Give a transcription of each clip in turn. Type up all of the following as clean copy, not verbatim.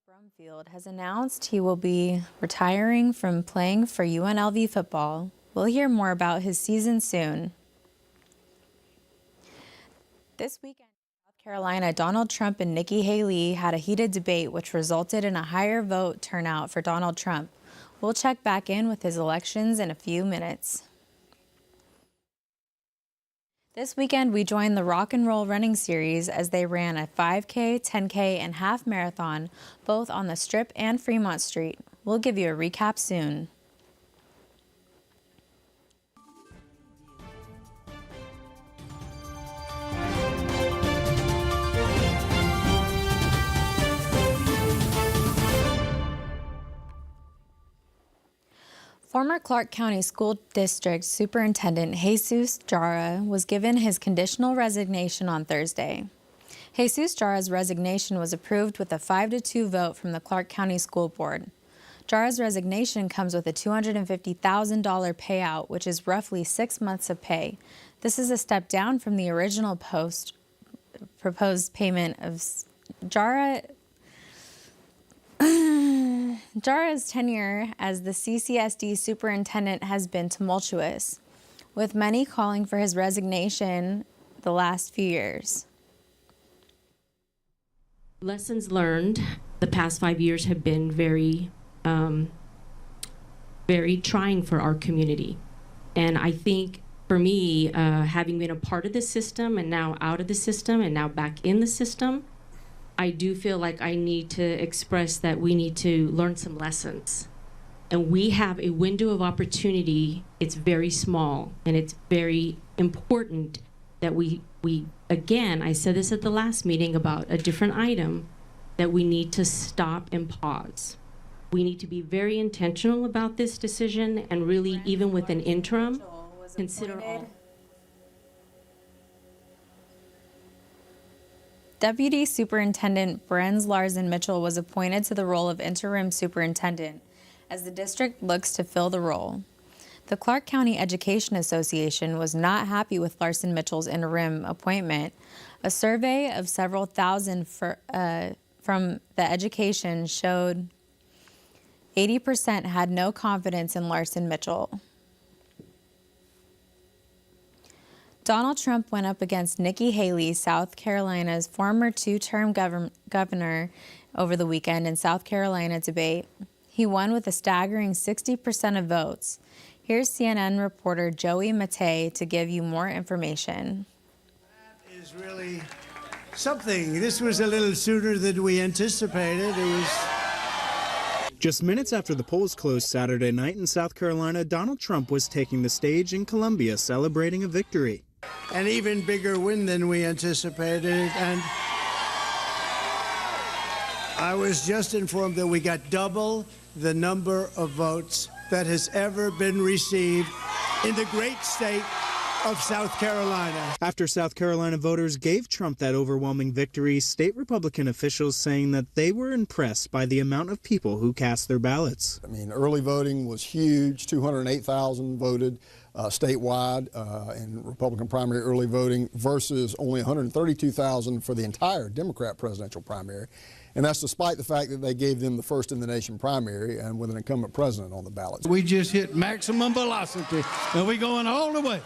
Brumfield has announced he will be retiring from playing for UNLV football. We'll hear more about his season soon. This weekend in South Carolina, Donald Trump and Nikki Haley had a heated debate which resulted in a higher vote turnout for Donald Trump. We'll check back in with his elections in a few minutes. This weekend, we joined the Rock and Roll Running Series as they ran a 5K, 10K, and half marathon, both on the Strip and Fremont Street. We'll give you a recap soon. Former Clark County School District Superintendent Jesus Jara was given his conditional resignation on Thursday. Jesus Jara's resignation was approved with a 5-2 vote from the Clark County School Board. Jara's resignation comes with a $250,000 payout, which is roughly 6 months of pay. This is a step down from the original proposed payment of Jara's tenure as the CCSD superintendent has been tumultuous, with many calling for his resignation the last few years. Lessons learned the past 5 years have been very trying for our community. And I think for me, having been a part of the system and now out of the system and now back in the system, I do feel like I need to express that we need to learn some lessons. And we have a window of opportunity. It's very small, and it's very important that we again, I said this at the last meeting about a different item, that we need to stop and pause. We need to be very intentional about this decision and really, even with an interim, consider all. Deputy Superintendent Brenz Larson Mitchell was appointed to the role of interim superintendent as the district looks to fill the role. The Clark County Education Association was not happy with Larson Mitchell's interim appointment. A survey of several thousand from the education showed 80% had no confidence in Larson Mitchell. Donald Trump went up against Nikki Haley, South Carolina's former two-term governor, over the weekend in South Carolina debate. He won with a staggering 60% of votes. Here's CNN reporter Joey Matei to give you more information. That is really something. This was a little sooner than we anticipated. Just minutes after the polls closed Saturday night in South Carolina, Donald Trump was taking the stage in Columbia celebrating a victory. An even bigger win than we anticipated, and I was just informed that we got double the number of votes that has ever been received in the great state of South Carolina. After South Carolina voters gave Trump that overwhelming victory, state Republican officials saying that they were impressed by the amount of people who cast their ballots. I mean, early voting was huge. 208,000 voted statewide in Republican primary early voting versus only 132,000 for the entire Democrat presidential primary. And that's despite the fact that they gave them the first in the nation primary and with an incumbent president on the ballot. We just hit maximum velocity, and we're going all the way.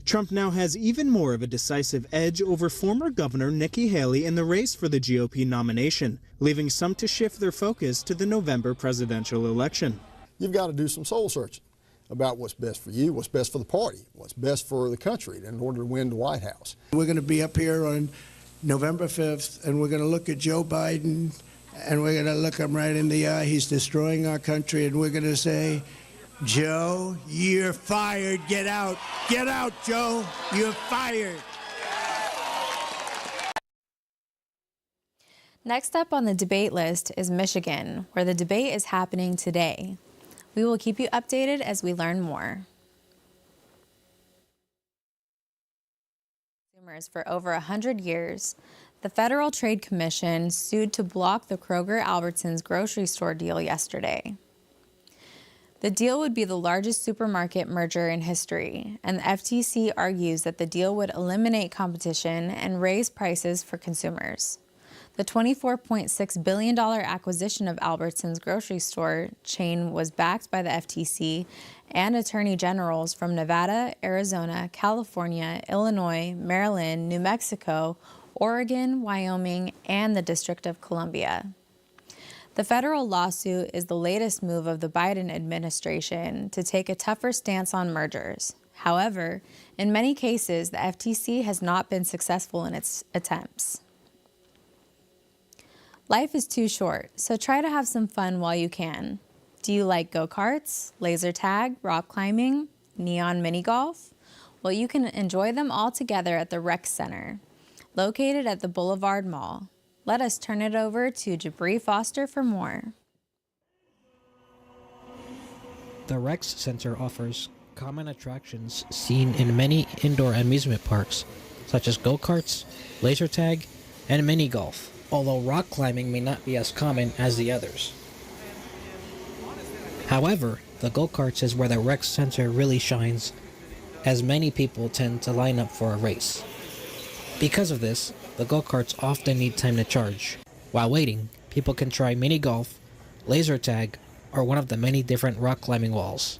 Trump now has even more of a decisive edge over former Governor Nikki Haley in the race for the GOP nomination, leaving some to shift their focus to the November presidential election. You've got to do some soul searching about what's best for you, what's best for the party, what's best for the country in order to win the White House. We're going to be up here on November 5th, and we're going to look at Joe Biden, and we're going to look him right in the eye. He's destroying our country, and we're going to say, Joe, you're fired. Get out. Get out, Joe. You're fired. Next up on the debate list is Michigan, where the debate is happening today. We will keep you updated as we learn more. Consumers for over 100 years, the Federal Trade Commission sued to block the Kroger-Albertsons grocery store deal yesterday. The deal would be the largest supermarket merger in history, and the FTC argues that the deal would eliminate competition and raise prices for consumers. The $24.6 billion acquisition of Albertsons grocery store chain was backed by the FTC and attorney generals from Nevada, Arizona, California, Illinois, Maryland, New Mexico, Oregon, Wyoming, and the District of Columbia. The federal lawsuit is the latest move of the Biden administration to take a tougher stance on mergers. However, in many cases, the FTC has not been successful in its attempts. Life is too short, so try to have some fun while you can. Do you like go-karts, laser tag, rock climbing, neon mini golf? Well, you can enjoy them all together at the Rec Center, located at the Boulevard Mall. Let us turn it over to Jabri Foster for more. The Rex Center offers common attractions seen in many indoor amusement parks, such as go-karts, laser tag, and mini golf, although rock climbing may not be as common as the others. However, the go-karts is where the Rec Center really shines, as many people tend to line up for a race. Because of this, the go-karts often need time to charge. While waiting, people can try mini golf, laser tag, or one of the many different rock climbing walls.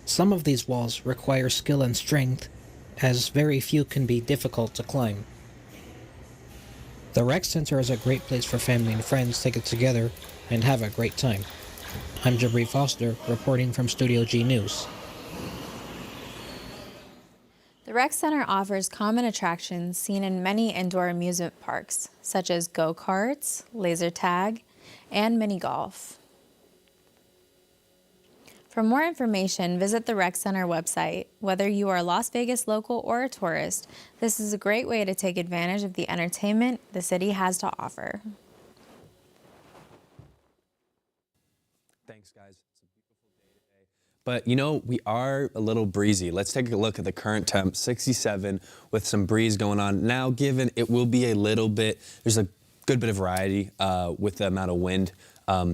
Some of these walls require skill and strength, as very few can be difficult to climb. The Rec Center is a great place for family and friends to get together and have a great time. I'm Jabri Foster, reporting from Studio G News. The Rec Center offers common attractions seen in many indoor amusement parks, such as go-karts, laser tag, and mini golf. For more information, visit the Rec Center website. Whether you are a Las Vegas local or a tourist, this is a great way to take advantage of the entertainment the city has to offer. Thanks, guys. It's a beautiful day today. But, you know, we are a little breezy. Let's take a look at the current temp, 67, with some breeze going on. Now, given it will be a little bit, there's a good bit of variety with the amount of wind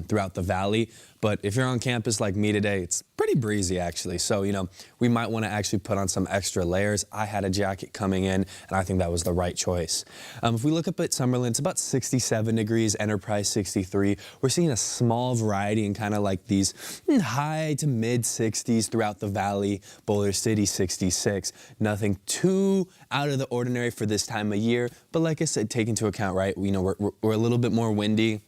throughout the valley. But if you're on campus like me today, it's pretty breezy, actually. So, you know, we might want to actually put on some extra layers. I had a jacket coming in, and I think that was the right choice. If we look up at Summerlin, it's about 67 degrees, Enterprise 63. We're seeing a small variety in kind of like these high to mid 60s throughout the valley. Boulder City, 66. Nothing too out of the ordinary for this time of year. But like I said, take into account, right, you know, we're a little bit more windy.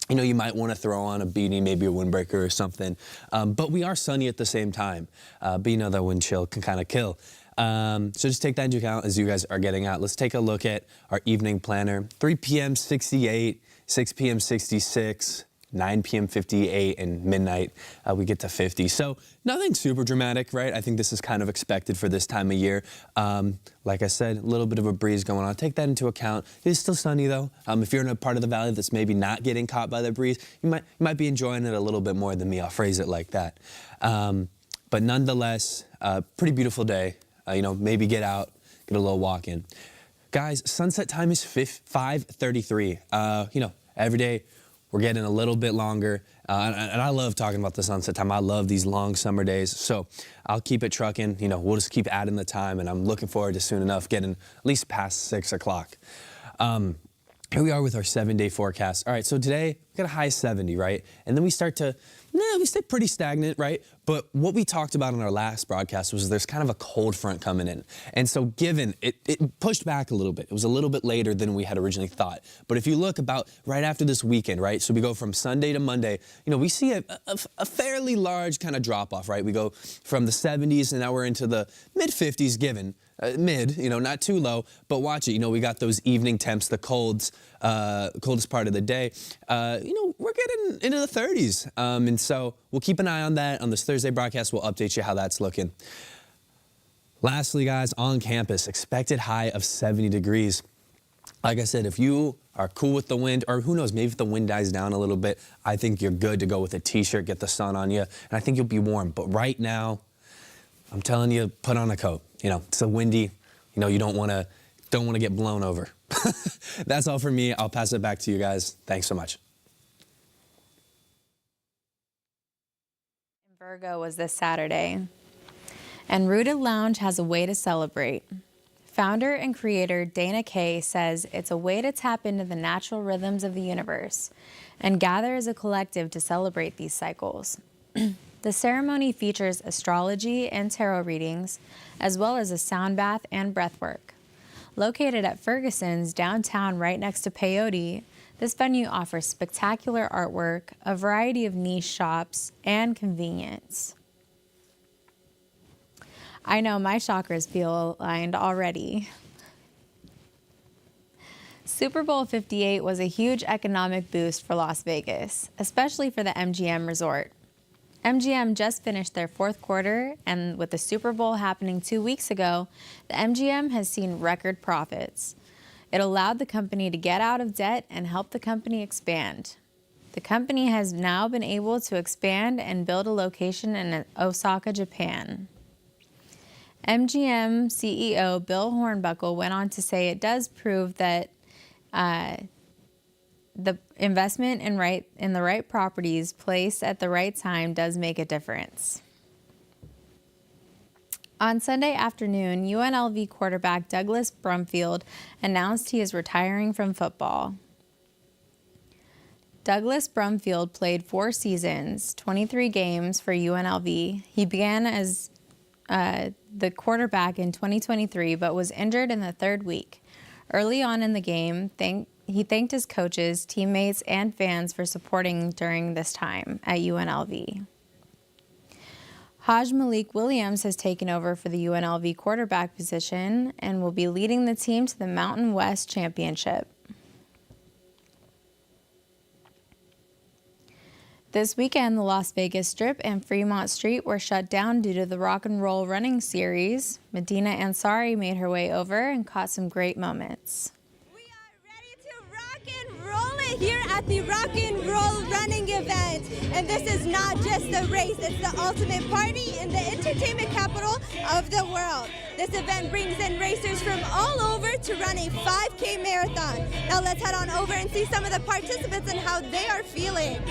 You know, you might want to throw on a beanie, maybe a windbreaker or something. But we are sunny at the same time. But you know, that wind chill can kind of kill. So just take that into account as you guys are getting out. Let's take a look at our evening planner. 3 p.m. 68, 6 p.m. 66, 9 p.m. 58, and midnight we get to 50. So nothing super dramatic, right? I think this is kind of expected for this time of year. Like I said, a little bit of a breeze going on. Take that into account. It is still sunny though. If you're in a part of the valley that's maybe not getting caught by the breeze, you might be enjoying it a little bit more than me. I'll phrase it like that. But nonetheless, pretty beautiful day. You know, maybe get out, get a little walk in. Guys, sunset time is 5:33. You know, every day we're getting a little bit longer, and I love talking about the sunset time. I love these long summer days, so I'll keep it trucking. You know, we'll just keep adding the time, and I'm looking forward to soon enough getting at least past 6 o'clock. Here we are with our 7-day forecast. All right, so today we got a high 70, right? And then we start to, we stay pretty stagnant, right? But what we talked about in our last broadcast was there's kind of a cold front coming in. And so given, it pushed back a little bit. It was a little bit later than we had originally thought. But if you look about right after this weekend, right? So we go from Sunday to Monday, you know, we see a fairly large kind of drop off, right? We go from the 70s and now we're into the mid 50s given. Mid, you know, not too low, but watch it. You know, we got those evening temps, the coldest part of the day. You know, we're getting into the 30s. And so we'll keep an eye on that. On this Thursday broadcast, we'll update you how that's looking. Lastly, guys, on campus, expected high of 70 degrees. Like I said, if you are cool with the wind, or who knows, maybe if the wind dies down a little bit, I think you're good to go with a t-shirt, get the sun on you, and I think you'll be warm. But right now, I'm telling you, put on a coat. You know, it's so windy, you know, you don't want to get blown over. That's all for me. I'll pass it back to you guys. Thanks so much. Virgo was this Saturday, and Rooted Lounge has a way to celebrate. Founder and creator Dana Kay says it's a way to tap into the natural rhythms of the universe and gather as a collective to celebrate these cycles. The ceremony features astrology and tarot readings, as well as a sound bath and breathwork. Located at Ferguson's downtown right next to Peyote, this venue offers spectacular artwork, a variety of niche shops, and convenience. I know my chakras feel aligned already. Super Bowl 58 was a huge economic boost for Las Vegas, especially for the MGM Resort. MGM just finished their fourth quarter, and with the Super Bowl happening 2 weeks ago, the MGM has seen record profits. It allowed the company to get out of debt and help the company expand. The company has now been able to expand and build a location in Osaka, Japan. MGM CEO Bill Hornbuckle went on to say it does prove that the investment in the right properties placed at the right time does make a difference. On Sunday afternoon, UNLV quarterback Douglas Brumfield announced he is retiring from football. Douglas Brumfield played 4 seasons, 23 games for UNLV. He began as the quarterback in 2023, but was injured in the 3rd week. Early on in the game, he thanked his coaches, teammates, and fans for supporting during this time at UNLV. Haj Malik Williams has taken over for the UNLV quarterback position and will be leading the team to the Mountain West Championship. This weekend, the Las Vegas Strip and Fremont Street were shut down due to the Rock and Roll Running Series. Medina Ansari made her way over and caught some great moments. We are ready to rock and roll it here at the Rock and Roll Running event. And this is not just a race, it's the ultimate party in the entertainment capital of the world. This event brings in racers from all over to run a 5K marathon. Now let's head on over and see some of the participants and how they are feeling.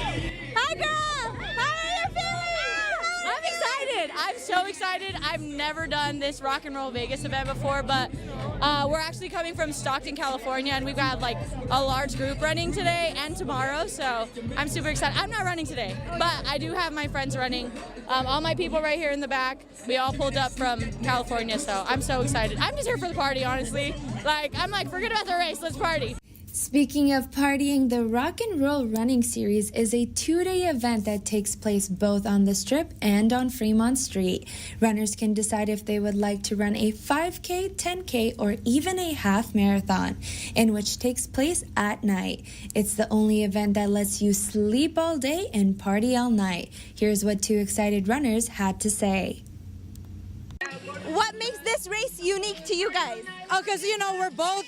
Hi girl, how are you feeling? I'm excited. I'm so excited. I've never done this Rock and Roll Vegas event before, but we're actually coming from Stockton, California, and we've got like a large group running today and tomorrow, so I'm super excited. I'm not running today, but I do have my friends running. All my people right here in the back, we all pulled up from California, so I'm so excited. I'm just here for the party, honestly. I'm like, forget about the race, let's party. Speaking of partying, the Rock and Roll Running Series is a 2-day event that takes place both on the Strip and on Fremont Street. Runners can decide if they would like to run a 5K, 10K, or even a half marathon, in which takes place at night. It's the only event that lets you sleep all day and party all night. Here's what 2 excited runners had to say. What makes this race unique to you guys? Oh, because, we're both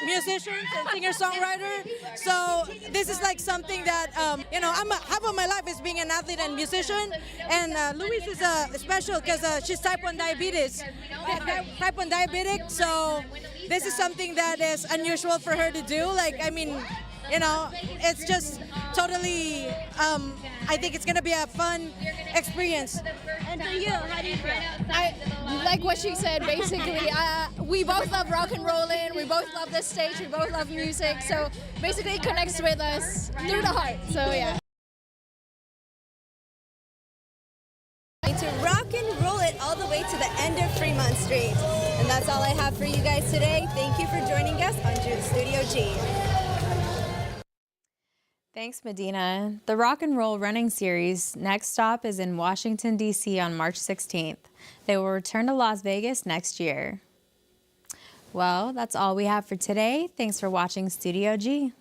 musicians and singer-songwriter, so this is like something that, half of my life is being an athlete and musician, and Louise is special because she's type 1 diabetes, type 1 diabetic, so this is something that is unusual for her to do. It's just totally, I think it's going to be a fun experience. And for you, how do you feel? I like what she said, basically. We both love rock and rolling, we both love this stage, we both love music, so basically it connects with us through the heart, so yeah. To rock and roll it all the way to the end of Fremont Street. And that's all I have for you guys today. Thank you for joining us on Studio G. Thanks, Medina. The Rock and Roll Running Series next stop is in Washington, D.C. on March 16th. They will return to Las Vegas next year. Well, that's all we have for today. Thanks for watching Studio G.